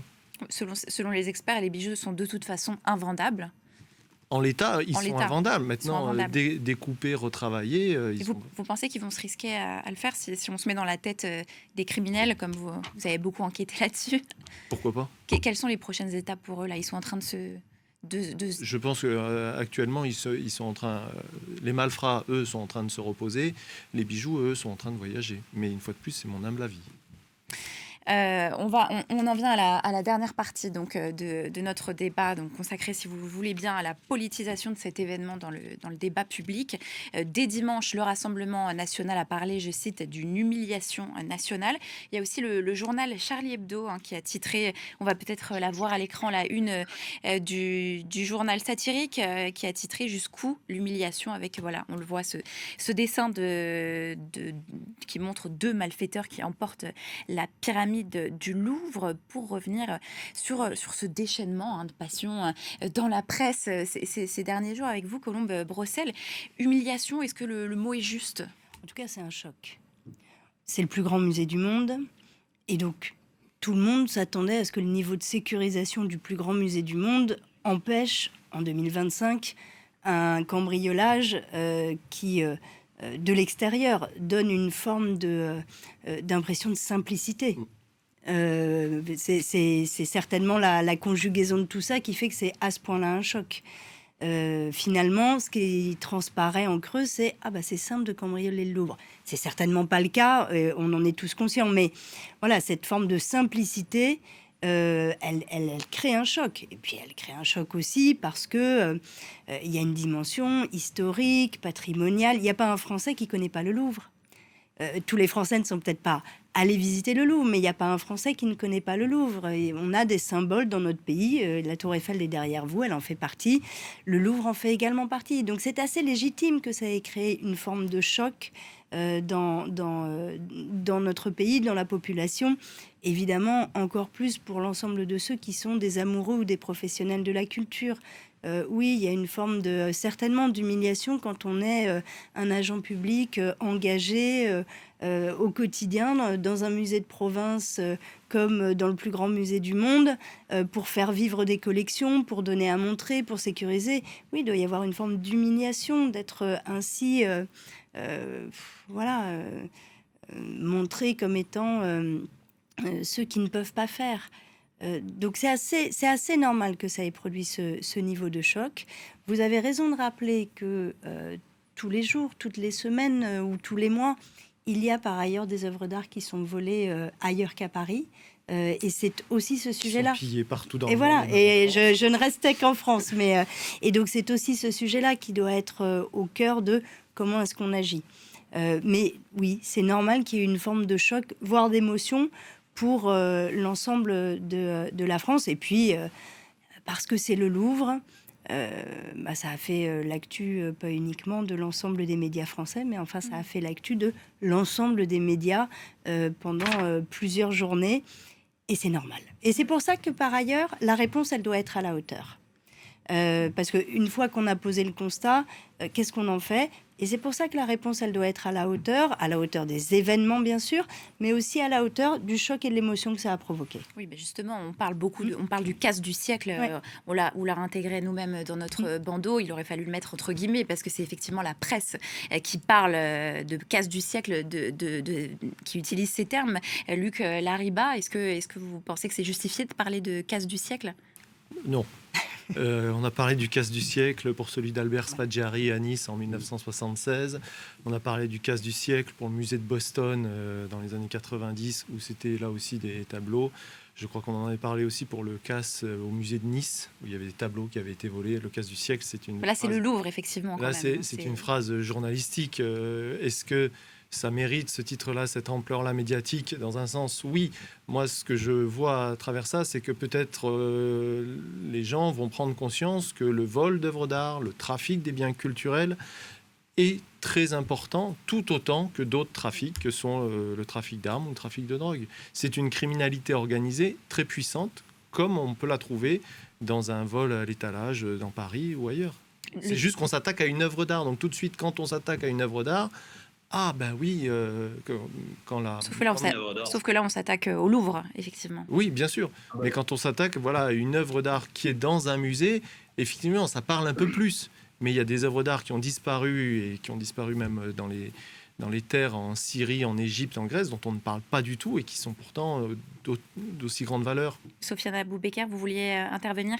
Selon les experts, les bijoux sont de toute façon invendables. En l'état, ils sont invendables. Maintenant, découpés, retravaillés... Vous pensez qu'ils vont se risquer à le faire si on se met dans la tête des criminels, comme vous avez beaucoup enquêté là-dessus? Pourquoi pas? Quelles sont les prochaines étapes pour eux là? Ils sont en train Je pense qu'actuellement, ils sont en train... les malfrats, eux, sont en train de se reposer. Les bijoux, eux, sont en train de voyager. Mais une fois de plus, c'est mon humble avis. On en vient à la dernière partie donc, de notre débat, donc consacré, si vous voulez bien, à la politisation de cet événement dans le débat public. Dès dimanche, le Rassemblement national a parlé, je cite, d'une humiliation nationale. Il y a aussi le journal Charlie Hebdo qui a titré, on va peut-être la voir à l'écran, la une du journal satirique, qui a titré Jusqu'où l'humiliation, avec, voilà, on le voit, ce dessin qui montre deux malfaiteurs qui emportent la pyramide du Louvre, pour revenir sur ce déchaînement de passion dans la presse ces derniers jours avec vous, Colombe Brossel. Humiliation, est-ce que le mot est juste? En tout cas, c'est un choc. C'est le plus grand musée du monde, et donc tout le monde s'attendait à ce que le niveau de sécurisation du plus grand musée du monde empêche, en 2025, un cambriolage qui... de l'extérieur, donne une forme d'impression de simplicité. C'est certainement la conjugaison de tout ça qui fait que c'est à ce point-là un choc. finalement, ce qui transparaît en creux, c'est « Ah bah c'est simple de cambrioler le Louvre ». C'est certainement pas le cas, on en est tous conscients, mais voilà, cette forme de simplicité, elle crée un choc. Et puis elle crée un choc aussi parce que il y a une dimension historique, patrimoniale. Il n'y a pas un Français qui connaît pas le Louvre. Tous les Français ne sont peut-être pas allés visiter le Louvre, mais il n'y a pas un Français qui ne connaît pas le Louvre. Et on a des symboles dans notre pays. La Tour Eiffel est derrière vous, elle en fait partie. Le Louvre en fait également partie. Donc c'est assez légitime que ça ait créé une forme de choc dans notre pays, dans la population. Évidemment, encore plus pour l'ensemble de ceux qui sont des amoureux ou des professionnels de la culture. Oui, il y a une forme certainement d'humiliation quand on est un agent public engagé au quotidien dans un musée de province comme dans le plus grand musée du monde pour faire vivre des collections, pour donner à montrer, pour sécuriser. Oui, il doit y avoir une forme d'humiliation d'être ainsi montré comme étant ceux qui ne peuvent pas faire. Donc c'est assez normal que ça ait produit ce niveau de choc. Vous avez raison de rappeler que tous les jours, toutes les semaines ou tous les mois, il y a par ailleurs des œuvres d'art qui sont volées ailleurs qu'à Paris. Et c'est aussi ce sujet-là. Pillés partout dans et le voilà, monde. et je ne restais qu'en France. Et donc c'est aussi ce sujet-là qui doit être au cœur de comment est-ce qu'on agit. Mais oui, c'est normal qu'il y ait une forme de choc, voire d'émotion, pour l'ensemble de la France. Et puis, parce que c'est le Louvre, ça a fait l'actu, pas uniquement de l'ensemble des médias français, mais enfin, ça a fait l'actu de l'ensemble des médias pendant plusieurs journées. Et c'est normal. Et c'est pour ça que, par ailleurs, la réponse, elle doit être à la hauteur. Parce qu'une fois qu'on a posé le constat, qu'est-ce qu'on en fait ? Et c'est pour ça que la réponse, elle doit être à la hauteur des événements, bien sûr, mais aussi à la hauteur du choc et de l'émotion que ça a provoqué. Oui, mais justement, on parle beaucoup, on parle du casse du siècle. Ouais. On l'a intégré nous-mêmes dans notre bandeau. Il aurait fallu le mettre entre guillemets parce que c'est effectivement la presse qui parle de casse du siècle, qui utilise ces termes. Luc Lariba, est-ce que vous pensez que c'est justifié de parler de casse du siècle ? Non. On a parlé du casse du siècle pour celui d'Albert Spaggiari à Nice en 1976. On a parlé du casse du siècle pour le musée de Boston dans les années 90 où c'était là aussi des tableaux. Je crois qu'on en avait parlé aussi pour le casse au musée de Nice où il y avait des tableaux qui avaient été volés. Le casse du siècle, c'est une... Là, c'est le Louvre, effectivement. Là, c'est une phrase journalistique. Est-ce que ça mérite ce titre-là, cette ampleur-là médiatique? Dans un sens, oui. Moi, ce que je vois à travers ça, c'est que peut-être les gens vont prendre conscience que le vol d'œuvres d'art, le trafic des biens culturels est très important, tout autant que d'autres trafics, que sont le trafic d'armes ou le trafic de drogue. C'est une criminalité organisée très puissante, comme on peut la trouver dans un vol à l'étalage dans Paris ou ailleurs. C'est juste qu'on s'attaque à une œuvre d'art. Donc tout de suite, quand on s'attaque à une œuvre d'art, ah ben oui, quand la... Sauf que là, on s'attaque au Louvre, effectivement. Oui, bien sûr. Mais quand on s'attaque à une œuvre d'art qui est dans un musée, effectivement, ça parle un peu plus. Mais il y a des œuvres d'art qui ont disparu, et qui ont disparu même dans les terres en Syrie, en Égypte, en Grèce, dont on ne parle pas du tout et qui sont pourtant d'aussi grande valeur. Sofiane Boubaker, vous vouliez intervenir ?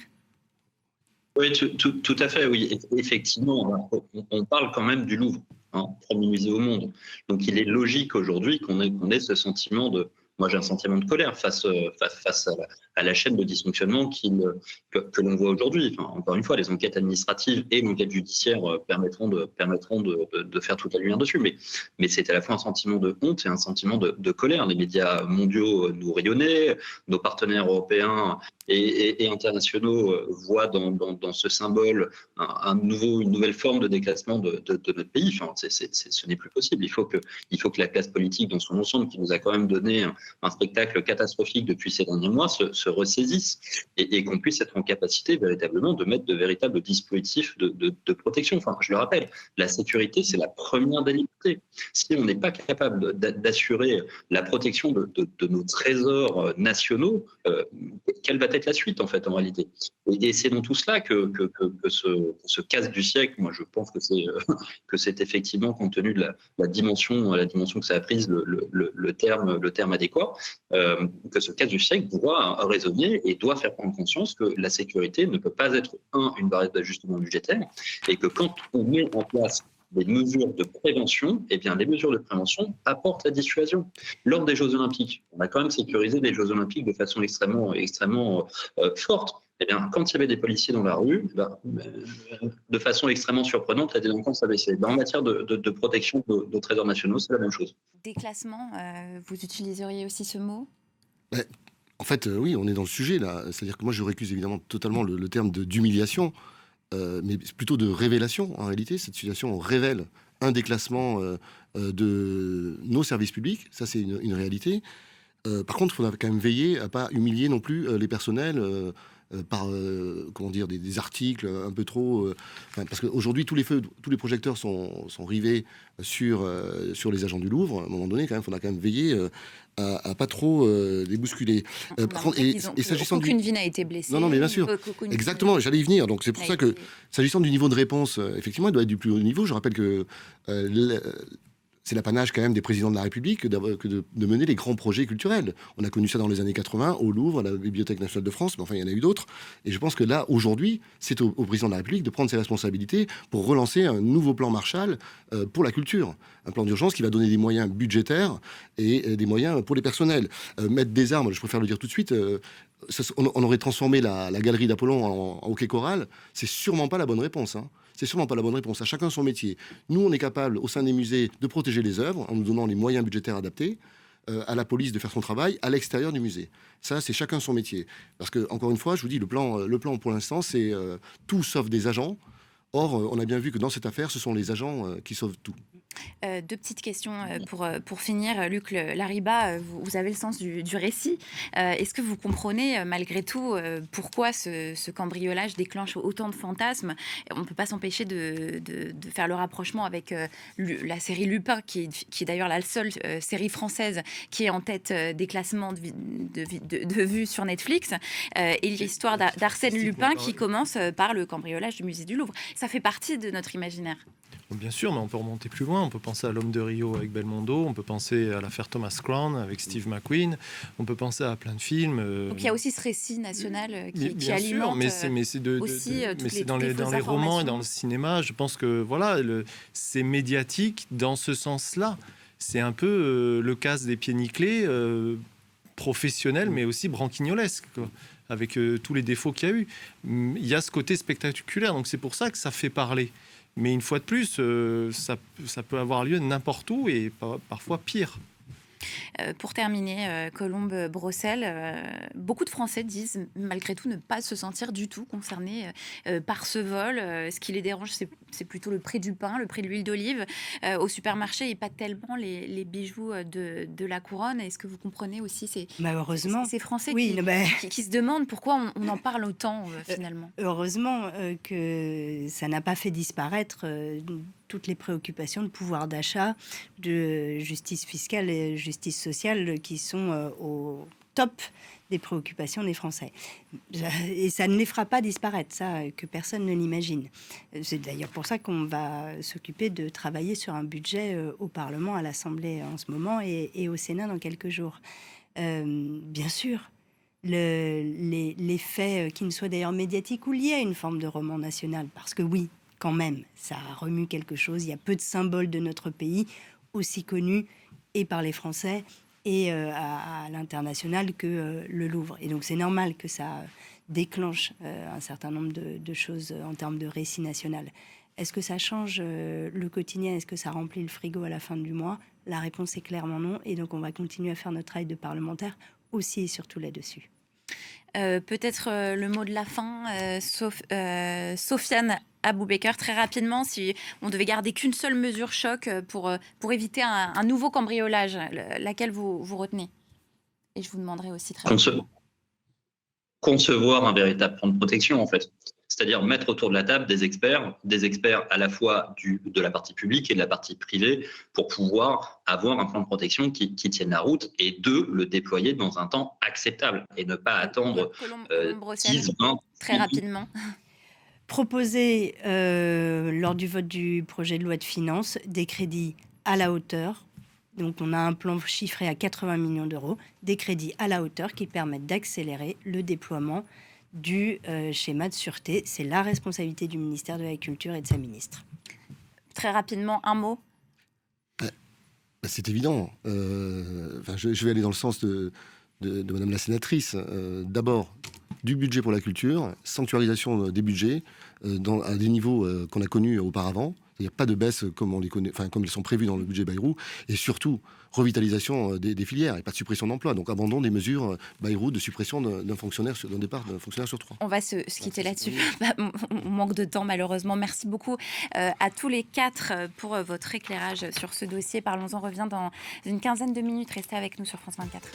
Oui, tout à fait, oui. Effectivement, on parle quand même du Louvre, premier musée au monde. Donc il est logique aujourd'hui qu'on ait ce sentiment de... Moi, j'ai un sentiment de colère face à la chaîne de dysfonctionnement que l'on voit aujourd'hui. Enfin, encore une fois, les enquêtes administratives et l'enquête judiciaire permettront de faire toute la lumière dessus. Mais c'est à la fois un sentiment de honte et un sentiment de colère. Les médias mondiaux nous rayonnaient, nos partenaires européens et internationaux voient dans ce symbole une nouvelle forme de déclassement de notre pays. Enfin, ce n'est plus possible. Il faut que la classe politique dans son ensemble, qui nous a quand même donné un spectacle catastrophique depuis ces derniers mois, se ressaisisse et qu'on puisse être en capacité véritablement de mettre de véritables dispositifs de protection. Enfin, je le rappelle, la sécurité, c'est la première des libertés. Si on n'est pas capable d'assurer la protection de nos trésors nationaux, quelle va être fait que la suite, en fait, en réalité. Et c'est dans tout cela que ce casse du siècle, moi, je pense que c'est effectivement, compte tenu de la dimension que ça a prise, le terme adéquat, que ce casse du siècle doit résonner et doit faire prendre conscience que la sécurité ne peut pas être, une variable d'ajustement budgétaire, et que quand on met en place des mesures de prévention, eh bien, les mesures de prévention apportent la dissuasion. Lors des Jeux Olympiques, on a quand même sécurisé les Jeux Olympiques de façon extrêmement forte. Eh bien, quand il y avait des policiers dans la rue, de façon extrêmement surprenante, la délinquance a baissé. En matière de protection de trésors nationaux, c'est la même chose. Déclassement, vous utiliseriez aussi ce mot? En fait, oui, on est dans le sujet là. C'est-à-dire que moi, je récuse évidemment totalement le terme d'humiliation. Mais plutôt de révélation, en réalité. Cette situation révèle un déclassement de nos services publics. Ça, c'est une réalité. Par contre, il faudra quand même veiller à ne pas humilier non plus les personnels par comment dire, des articles un peu trop... parce qu'aujourd'hui, tous les projecteurs sont rivés sur les agents du Louvre. À un moment donné, il faudra quand même veiller à pas trop les bousculer. Par contre, et s'agissant aucune vie n'a été blessée. Non, mais bien sûr. Exactement, j'allais y venir. Donc c'est pour ça que, s'agissant du niveau de réponse, effectivement, il doit être du plus haut niveau. Je rappelle que c'est l'apanage quand même des présidents de la République de mener les grands projets culturels. On a connu ça dans les années 80, au Louvre, à la Bibliothèque nationale de France, mais enfin, il y en a eu d'autres. Et je pense que là, aujourd'hui, c'est au président de la République de prendre ses responsabilités pour relancer un nouveau plan Marshall pour la culture. Un plan d'urgence qui va donner des moyens budgétaires et des moyens pour les personnels. Mettre des armes, je préfère le dire tout de suite, on aurait transformé la galerie d'Apollon en hockey choral, c'est sûrement pas la bonne réponse. C'est sûrement pas la bonne réponse. À chacun son métier. Nous, on est capable, au sein des musées, de protéger les œuvres en nous donnant les moyens budgétaires adaptés, à la police de faire son travail à l'extérieur du musée. Ça, c'est chacun son métier. Parce que, encore une fois, je vous dis, le plan pour l'instant, c'est tout sauf des agents. Or, on a bien vu que dans cette affaire, ce sont les agents qui sauvent tout. Deux petites questions pour finir. Luc Lariba, vous avez le sens du récit. Est-ce que vous comprenez malgré tout pourquoi ce cambriolage déclenche autant de fantasmes? On ne peut pas s'empêcher de faire le rapprochement avec la série Lupin, qui est d'ailleurs la seule série française qui est en tête des classements de vues sur Netflix. Et l'histoire d'Arsène Lupin qui commence par le cambriolage du musée du Louvre. Ça fait partie de notre imaginaire. Bien sûr, mais on peut remonter plus loin. On peut penser à L'Homme de Rio avec Belmondo, on peut penser à l'affaire Thomas Crown avec Steve McQueen, on peut penser à plein de films. Donc il y a aussi ce récit national qui bien alimente sûr, mais c'est dans les romans et dans le cinéma. Je pense que voilà, c'est médiatique dans ce sens-là. C'est un peu le casse des pieds nickelés, professionnel, mais aussi branquignolesque, quoi, avec tous les défauts qu'il y a eu. Il y a ce côté spectaculaire, donc c'est pour ça que ça fait parler. Mais une fois de plus, ça peut avoir lieu n'importe où et parfois pire. Pour terminer, Colombe Brossel, beaucoup de Français disent malgré tout ne pas se sentir du tout concernés par ce vol. Ce qui les dérange, c'est plutôt le prix du pain, le prix de l'huile d'olive au supermarché et pas tellement les bijoux de la couronne. Est-ce que vous comprenez aussi ces Français qui se demandent pourquoi on en parle autant finalement? Heureusement que ça n'a pas fait disparaître toutes les préoccupations de pouvoir d'achat, de justice fiscale et justice sociale qui sont au top des préoccupations des Français. Et ça ne les fera pas disparaître, ça, que personne ne l'imagine. C'est d'ailleurs pour ça qu'on va s'occuper de travailler sur un budget au Parlement, à l'Assemblée en ce moment et au Sénat dans quelques jours. Bien sûr, les faits qui ne soient d'ailleurs médiatiques ou liés à une forme de roman national, parce que oui, quand même, ça remue quelque chose. Il y a peu de symboles de notre pays aussi connus et par les Français et à l'international que le Louvre. Et donc c'est normal que ça déclenche un certain nombre de choses en termes de récit national. Est-ce que ça change le quotidien? Est-ce que ça remplit le frigo à la fin du mois? La réponse est clairement non. Et donc on va continuer à faire notre travail de parlementaire aussi et surtout là-dessus. Peut-être le mot de la fin, Sofiane Aboubaker, très rapidement, si on devait garder qu'une seule mesure choc pour éviter un nouveau cambriolage, laquelle vous retenez? Et je vous demanderai aussi très rapidement. Concevoir un véritable plan de protection, en fait. c'est-à-dire mettre autour de la table des experts à la fois de la partie publique et de la partie privée, pour pouvoir avoir un plan de protection qui tienne la route, et le déployer dans un temps acceptable et ne pas attendre Colombe 10, 20... Très rapidement. Proposer, lors du vote du projet de loi de finances, des crédits à la hauteur. Donc on a un plan chiffré à 80 millions d'euros, des crédits à la hauteur qui permettent d'accélérer le déploiement du schéma de sûreté. C'est la responsabilité du ministère de l'Agriculture et de sa ministre. Très rapidement, un mot. C'est évident. Je vais aller dans le sens de Madame la sénatrice. D'abord, du budget pour la culture, sanctuarisation des budgets à des niveaux qu'on a connus auparavant. Il n'y a pas de baisse comme on les connaît, comme ils sont prévus dans le budget Bayrou, et surtout revitalisation des filières et pas de suppression d'emplois. Donc abandon des mesures Bayrou de suppression d'un fonctionnaire d'un départ d'un fonctionnaire sur 3. On va se quitter là-dessus. On manque de temps malheureusement. Merci beaucoup à tous les 4 pour votre éclairage sur ce dossier. Parlons-en revient dans une quinzaine de minutes. Restez avec nous sur France 24.